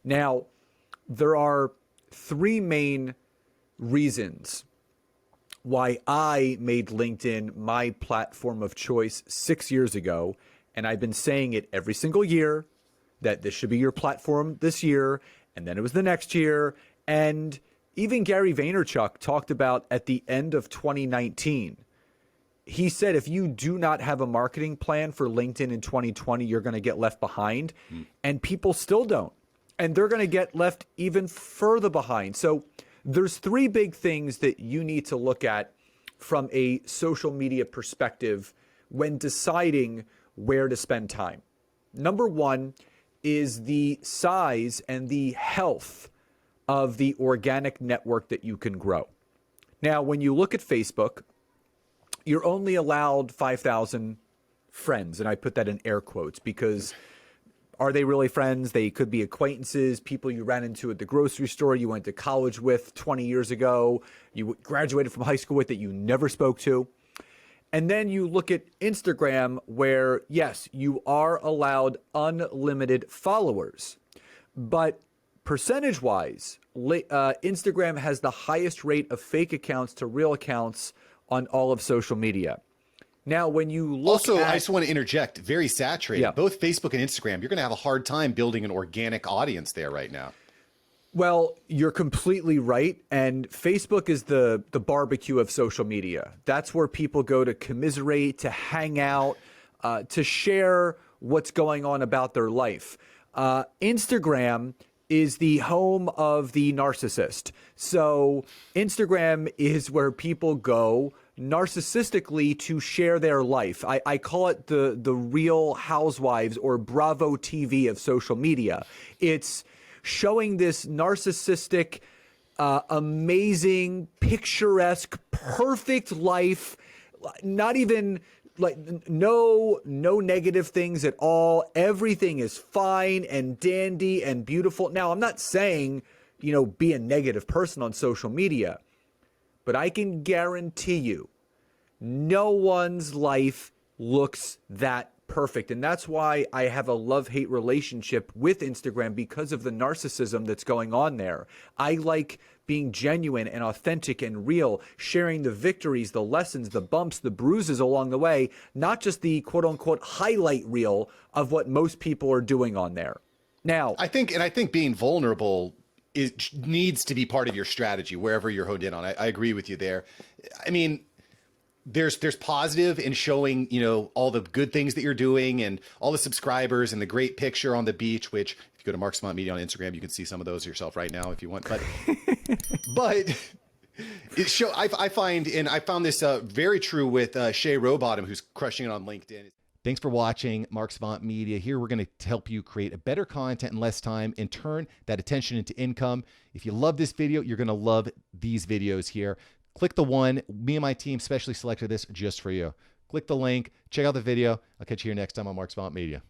Now, there are three main reasons why I made LinkedIn my platform of choice 6 years ago. And I've been saying it every single year that this should be your platform this year. And then it was the next year. And even Gary Vaynerchuk talked about at the end of 2019, he said, if you do not have a marketing plan for LinkedIn in 2020, you're going to get left behind. And people still don't. And they're going to get left even further behind. So there's three big things that you need to look at from a social media perspective when deciding where to spend time. Number one is the size and the health of the organic network that you can grow. Now, when you look at Facebook, you're only allowed 5,000 friends. And I put that in air quotes because are they really friends? They could be acquaintances, people you ran into at the grocery store, you went to college with 20 years ago, you graduated from high school with that you never spoke to. And then you look at Instagram where, yes, you are allowed unlimited followers. But percentage-wise, Instagram has the highest rate of fake accounts to real accounts on all of social media. Now, when you look also, I just want to interject, very saturated. Yeah. Both Facebook and Instagram, you're going to have a hard time building an organic audience there right now. Well, you're completely right. And Facebook is the barbecue of social media. That's where people go to commiserate, to hang out, to share what's going on about their life. Instagram is the home of the narcissist. So Instagram is where people go narcissistically to share their life. I call it the Real Housewives or Bravo TV of social media. It's showing this narcissistic, amazing, picturesque, perfect life, not even like no negative things at all. Everything is fine and dandy and beautiful. Now, I'm not saying, be a negative person on social media, but I can guarantee you no one's life looks that perfect. And that's why I have a love-hate relationship with Instagram, because of the narcissism that's going on there. I like being genuine and authentic and real, sharing the victories, the lessons, the bumps, the bruises along the way, not just the quote-unquote highlight reel of what most people are doing on there. Now, I think being vulnerable needs to be part of your strategy wherever you're honed in on. I agree with you there. I mean, there's positive in showing, all the good things that you're doing and all the subscribers and the great picture on the beach, which if you go to Mark Savant Media on Instagram, you can see some of those yourself right now if you want. But I found this very true with Shay Rowbottom, who's crushing it on LinkedIn. Thanks for watching Mark Savant Media. Here we're going to help you create a better content in less time and turn that attention into income. If you love this video, you're going to love these videos here. Click the one. Me and my team specially selected this just for you. Click the link. Check out the video. I'll catch you here next time on Mark Savant Media.